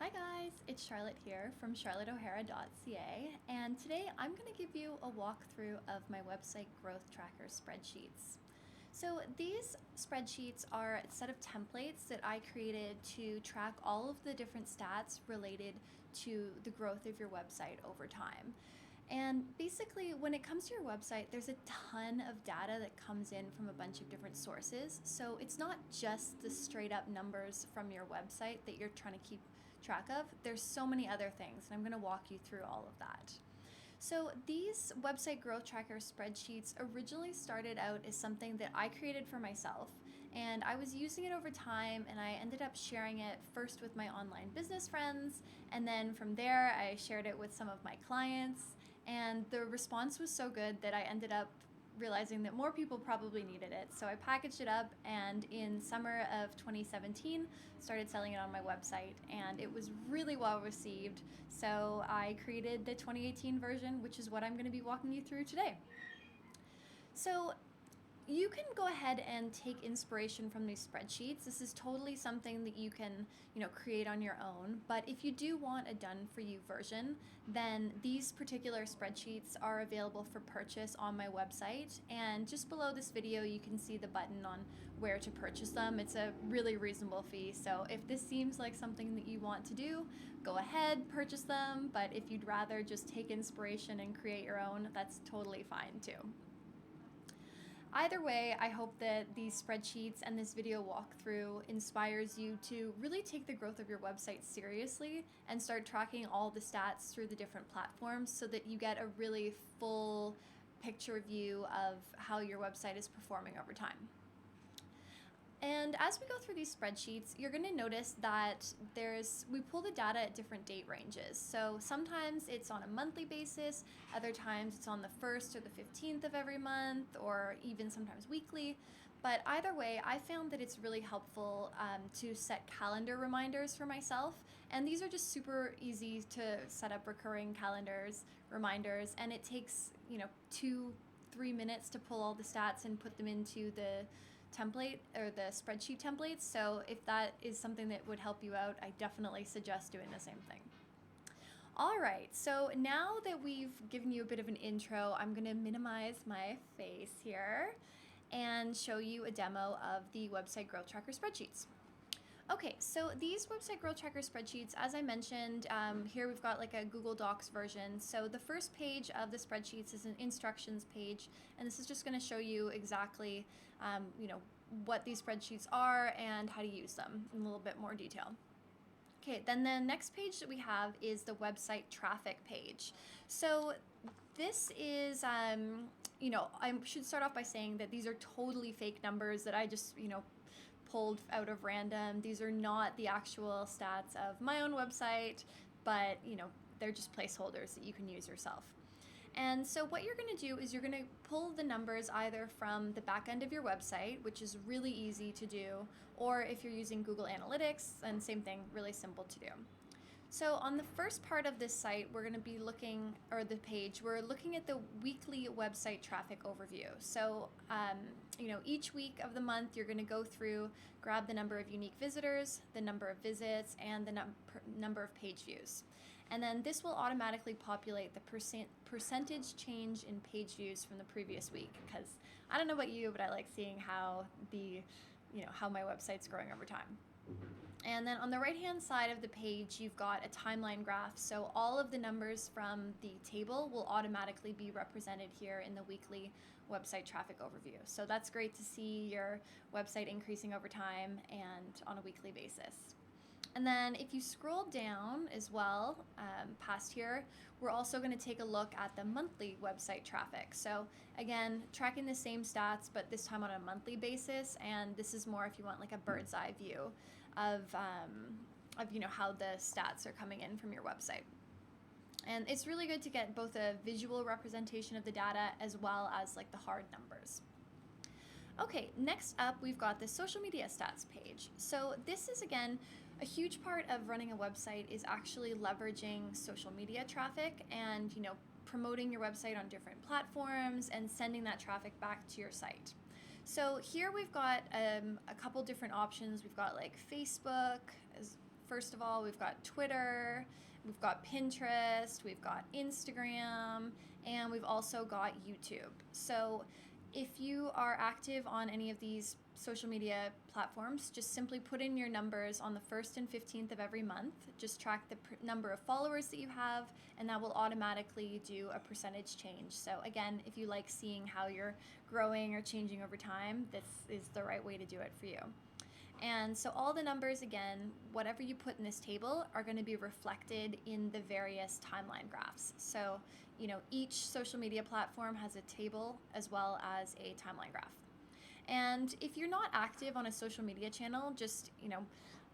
Hi guys, it's Charlotte here from charlotteohara.ca, and today I'm going to give you a walkthrough of my website growth tracker spreadsheets. So these spreadsheets are a set of templates that I created to track all of the different stats related to the growth of your website over time. And basically, when it comes to your website, there's a ton of data that comes in from a bunch of different sources. So it's not just the straight up numbers from your website that you're trying to keep track of. There's so many other things, and I'm going to walk you through all of that. So these website growth tracker spreadsheets originally started out as something that I created for myself, and I was using it over time, and I ended up sharing it first with my online business friends, and then from there I shared it with some of my clients, and the response was so good that I ended up realizing that more people probably needed it. So I packaged it up, and in summer of 2017 started selling it on my website, and it was really well received. So I created the 2018 version, which is what I'm going to be walking you through today. So you can go ahead and take inspiration from these spreadsheets. This is totally something that you can, create on your own. But if you do want a done for you version, then these particular spreadsheets are available for purchase on my website. And just below this video, you can see the button on where to purchase them. It's a really reasonable fee. So if this seems like something that you want to do, go ahead, purchase them. But if you'd rather just take inspiration and create your own, that's totally fine too. Either way, I hope that these spreadsheets and this video walkthrough inspires you to really take the growth of your website seriously and start tracking all the stats through the different platforms so that you get a really full picture view of how your website is performing over time. And as we go through these spreadsheets, you're going to notice that we pull the data at different date ranges. So sometimes it's on a monthly basis, other times it's on the 1st or the 15th of every month, or even sometimes weekly. But either way, I found that it's really helpful to set calendar reminders for myself. And these are just super easy to set up recurring reminders, and it takes 2-3 minutes to pull all the stats and put them into the template or the spreadsheet templates. So if that is something that would help you out, I definitely suggest doing the same thing. All right, so now that we've given you a bit of an intro, I'm going to minimize my face here and show you a demo of the website growth tracker spreadsheets. Okay, so these website growth tracker spreadsheets, as I mentioned, here we've got like a Google Docs version. So the first page of the spreadsheets is an instructions page, and this is just going to show you exactly, what these spreadsheets are and how to use them in a little bit more detail. Okay, then the next page that we have is the website traffic page. So this is, I should start off by saying that these are totally fake numbers that I just, pulled out of random. These are not the actual stats of my own website, but they're just placeholders that you can use yourself. And so what you're going to do is you're going to pull the numbers either from the back end of your website, which is really easy to do, or if you're using Google Analytics, and same thing, really simple to do. So on the first part of this site, we're going to be looking, or the page, we're looking at the weekly website traffic overview. So, each week of the month, you're going to go through, grab the number of unique visitors, the number of visits, and the number of page views. And then this will automatically populate the percentage change in page views from the previous week. Because I don't know about you, but I like seeing how how my website's growing over time. And then on the right-hand side of the page, you've got a timeline graph. So all of the numbers from the table will automatically be represented here in the weekly website traffic overview. So that's great to see your website increasing over time and on a weekly basis. And then if you scroll down as well, past here, we're also going to take a look at the monthly website traffic. So again, tracking the same stats, but this time on a monthly basis. And this is more if you want like a bird's eye view of how the stats are coming in from your website. And it's really good to get both a visual representation of the data as well as like the hard numbers. Okay, next up, we've got the social media stats page. So this is, again, a huge part of running a website is actually leveraging social media traffic and, promoting your website on different platforms and sending that traffic back to your site. So here we've got a couple different options. We've got like Facebook first of all, we've got Twitter, we've got Pinterest, we've got Instagram, and we've also got YouTube. So if you are active on any of these social media platforms, just simply put in your numbers on the 1st and 15th of every month. Just track the number of followers that you have, and that will automatically do a percentage change. So again, if you like seeing how you're growing or changing over time, this is the right way to do it for you. And so all the numbers, again, whatever you put in this table are going to be reflected in the various timeline graphs. So, each social media platform has a table as well as a timeline graph. And if you're not active on a social media channel, just,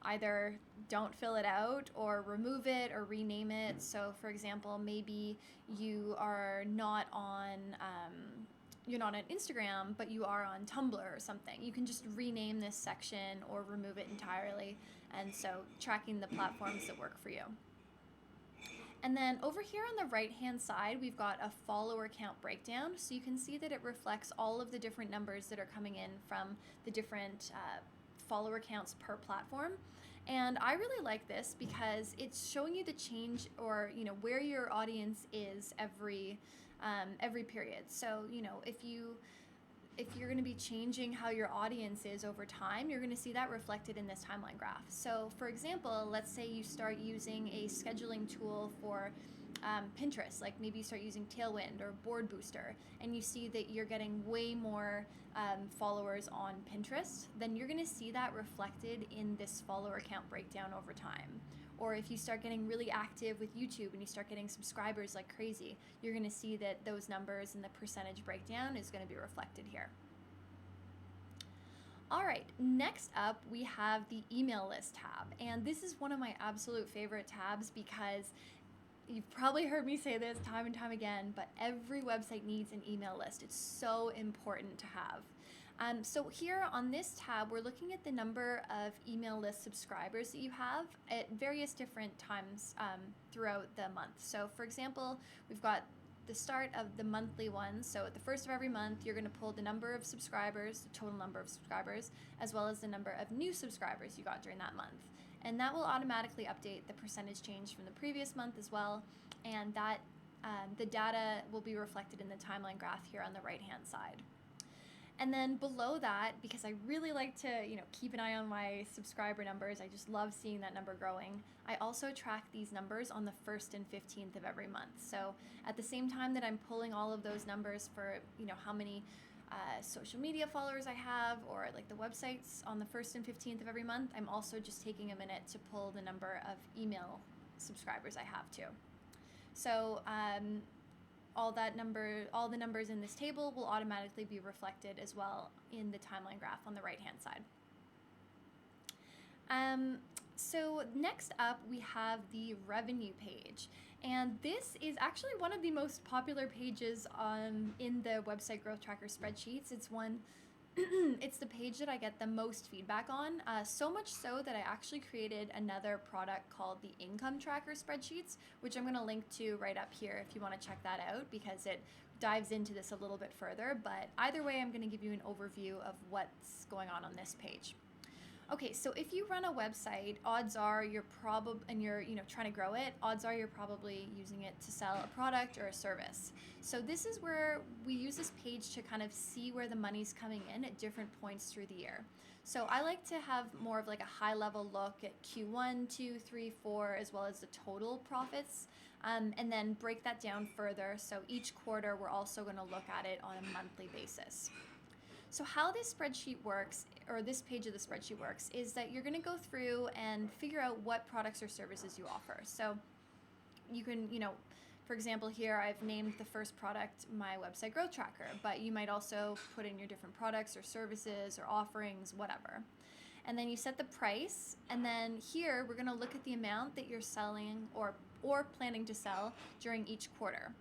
either don't fill it out or remove it or rename it. So for example, maybe you are not on, you're not on Instagram, but you are on Tumblr or something. You can just rename this section or remove it entirely. And so tracking the platforms that work for you. And then over here on the right-hand side, we've got a follower count breakdown. So you can see that it reflects all of the different numbers that are coming in from the different follower counts per platform. And I really like this because it's showing you the change or, where your audience is every period. So, if you're going to be changing how your audience is over time, you're going to see that reflected in this timeline graph. So for example, let's say you start using a scheduling tool for Pinterest, like maybe you start using Tailwind or Board Booster, and you see that you're getting way more followers on Pinterest, then you're going to see that reflected in this follower count breakdown over time. Or if you start getting really active with YouTube and you start getting subscribers like crazy, you're going to see that those numbers and the percentage breakdown is going to be reflected here. All right, next up we have the email list tab. And this is one of my absolute favorite tabs because you've probably heard me say this time and time again, but every website needs an email list. It's so important to have. So here on this tab, we're looking at the number of email list subscribers that you have at various different times throughout the month. So for example, we've got the start of the monthly one. So at the first of every month, you're going to pull the number of subscribers, the total number of subscribers, as well as the number of new subscribers you got during that month. And that will automatically update the percentage change from the previous month as well. And that the data will be reflected in the timeline graph here on the right-hand side. And then below that, because I really like to, keep an eye on my subscriber numbers, I just love seeing that number growing, I also track these numbers on the 1st and 15th of every month. So at the same time that I'm pulling all of those numbers for, how many social media followers I have or like the websites on the 1st and 15th of every month, I'm also just taking a minute to pull the number of email subscribers I have too. So all the numbers in this table will automatically be reflected as well in the timeline graph on the right-hand side. So next up, we have the revenue page. And this is actually one of the most popular pages in the website growth tracker spreadsheets. It's the page that I get the most feedback on, so much so that I actually created another product called the income tracker spreadsheets, which I'm going to link to right up here if you want to check that out because it dives into this a little bit further. But either way, I'm going to give you an overview of what's going on this page. Okay, so if you run a website, odds are you're trying to grow it, odds are you're probably using it to sell a product or a service. So this is where we use this page to kind of see where the money's coming in at different points through the year. So I like to have more of like a high level look at Q1, 2, 3, 4, as well as the total profits, and then break that down further. So each quarter, we're also going to look at it on a monthly basis. So how this spreadsheet works, or this page of the spreadsheet works, is that you're going to go through and figure out what products or services you offer. So you can, for example, here I've named the first product my website growth tracker, but you might also put in your different products or services or offerings, whatever. And then you set the price, and then here we're going to look at the amount that you're selling or planning to sell during each quarter.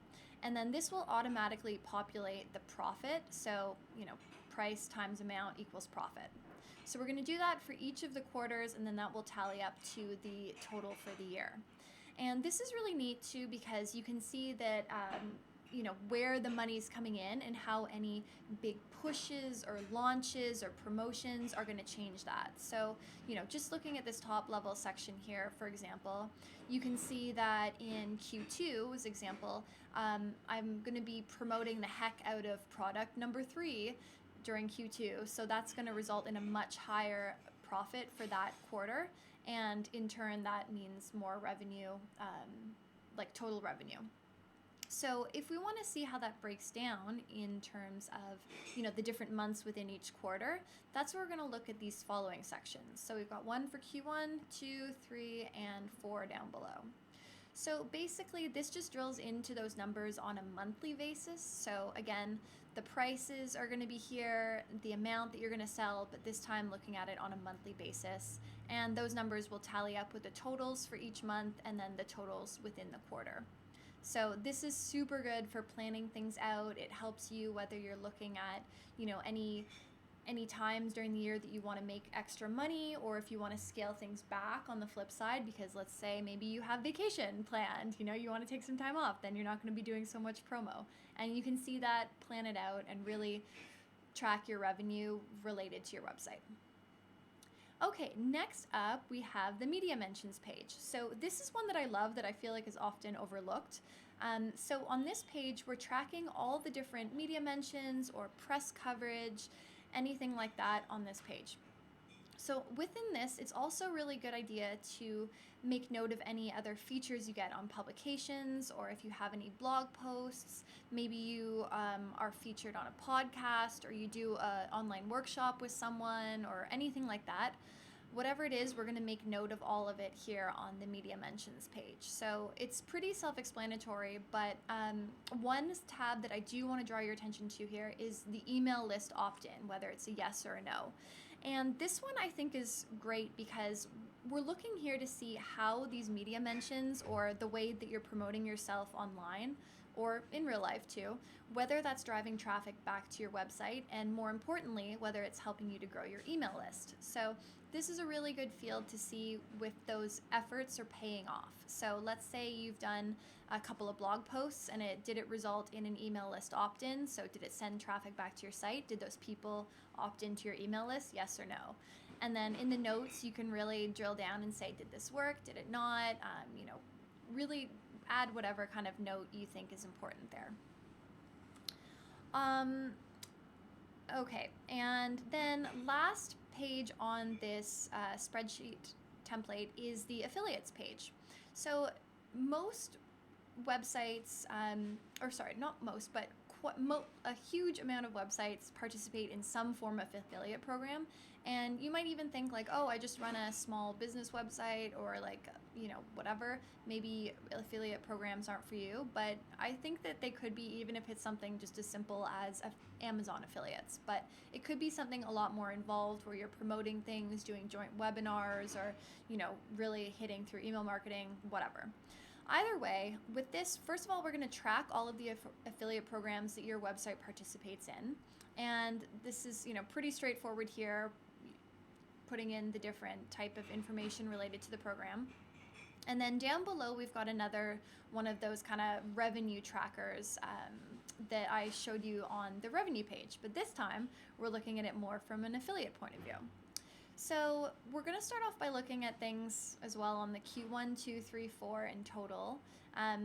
And then this will automatically populate the profit. So, price times amount equals profit. So we're going to do that for each of the quarters, and then that will tally up to the total for the year. And this is really neat too because you can see that where the money's coming in and how any big pushes or launches or promotions are going to change that. So, just looking at this top level section here, for example, you can see that in Q2, as example, I'm going to be promoting the heck out of product number 3 during Q2. So that's going to result in a much higher profit for that quarter. And in turn, that means more revenue, like total revenue. So if we want to see how that breaks down in terms of, the different months within each quarter, that's where we're going to look at these following sections. So we've got one for Q1, 2, 3, and 4 down below. So basically, this just drills into those numbers on a monthly basis. So again, the prices are going to be here, the amount that you're going to sell, but this time looking at it on a monthly basis. And those numbers will tally up with the totals for each month and then the totals within the quarter. So this is super good for planning things out. It helps you whether you're looking at, any times during the year that you want to make extra money, or if you want to scale things back on the flip side, because let's say maybe you have vacation planned, you want to take some time off, then you're not going to be doing so much promo. And you can see that, plan it out, and really track your revenue related to your website. Okay, next up we have the media mentions page. So this is one that I love that I feel like is often overlooked. So on this page, we're tracking all the different media mentions or press coverage, anything like that on this page. So within this, it's also a really good idea to make note of any other features you get on publications, or if you have any blog posts, maybe you are featured on a podcast, or you do an online workshop with someone, or anything like that. Whatever it is, we're going to make note of all of it here on the media mentions page. So it's pretty self-explanatory, but one tab that I do want to draw your attention to here is the email list opt-in, whether it's a yes or a no. And this one I think is great because we're looking here to see how these media mentions, or the way that you're promoting yourself online or in real life too, whether that's driving traffic back to your website, and more importantly, whether it's helping you to grow your email list. So this is a really good field to see if those efforts are paying off. So let's say you've done a couple of blog posts and did it result in an email list opt-in? So did it send traffic back to your site? Did those people opt into your email list? Yes or no? And then in the notes, you can really drill down and say, did this work? Did it not? Really add whatever kind of note you think is important there. Okay, and then last page on this spreadsheet template is the affiliates page. So most websites, not most, but a huge amount of websites participate in some form of affiliate program. And you might even think like, oh, I just run a small business website, or like, whatever. Maybe affiliate programs aren't for you, but I think that they could be, even if it's something just as simple as Amazon affiliates. But it could be something a lot more involved, where you're promoting things, doing joint webinars, or, really hitting through email marketing, whatever. Either way, with this, first of all, we're going to track all of the affiliate programs that your website participates in. And this is, pretty straightforward here, putting in the different type of information related to the program. And then down below, we've got another one of those kind of revenue trackers that I showed you on the revenue page. But this time, we're looking at it more from an affiliate point of view. So we're going to start off by looking at things as well on the Q1, 2, 3, 4 in total.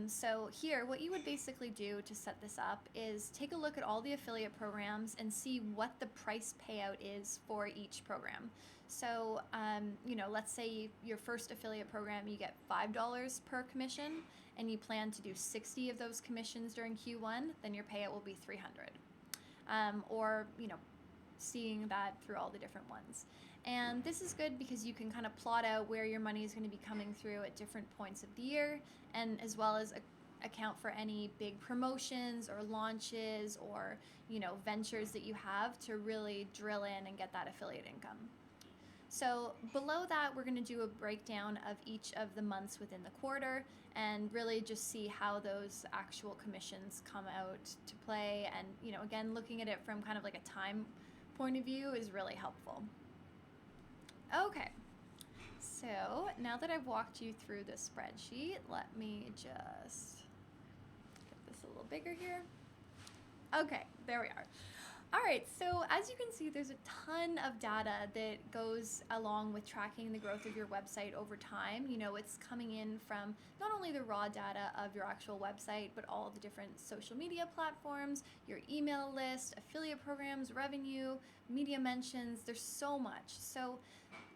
So here, what you would basically do to set this up is take a look at all the affiliate programs and see what the price payout is for each program. So, let's say your first affiliate program, you get $5 per commission, and you plan to do 60 of those commissions during Q1, then your payout will be $300. Or, seeing that through all the different ones. And this is good because you can kind of plot out where your money is going to be coming through at different points of the year, and as well as account for any big promotions or launches or, ventures that you have to really drill in and get that affiliate income. So below that, we're going to do a breakdown of each of the months within the quarter, and really just see how those actual commissions come out to play. And, again, looking at it from kind of like a time point of view is really helpful. Okay, so now that I've walked you through the spreadsheet, let me just get this this a little bigger here. Okay, there we are. All right, so as you can see, there's a ton of data that goes along with tracking the growth of your website over time. You know, it's coming in from not only the raw data of your actual website, but all the different social media platforms, your email list, affiliate programs, revenue, media mentions. There's so much. So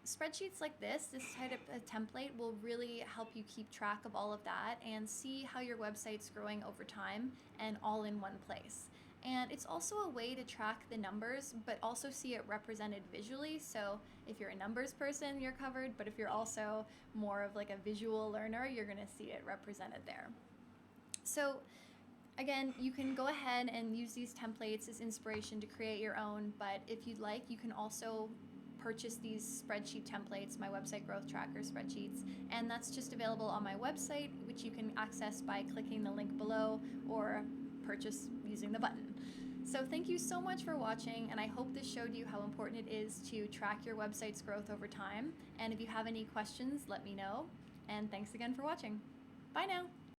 spreadsheets like this type of template will really help you keep track of all of that and see how your website's growing over time and all in one place. And it's also a way to track the numbers, but also see it represented visually. So if you're a numbers person, you're covered, but if you're also more of like a visual learner, you're gonna see it represented there. So again, you can go ahead and use these templates as inspiration to create your own, but if you'd like, you can also purchase these spreadsheet templates, my website growth tracker spreadsheets, and that's just available on my website, which you can access by clicking the link below or purchase using the button. So thank you so much for watching, and I hope this showed you how important it is to track your website's growth over time. And if you have any questions, let me know. And thanks again for watching. Bye now.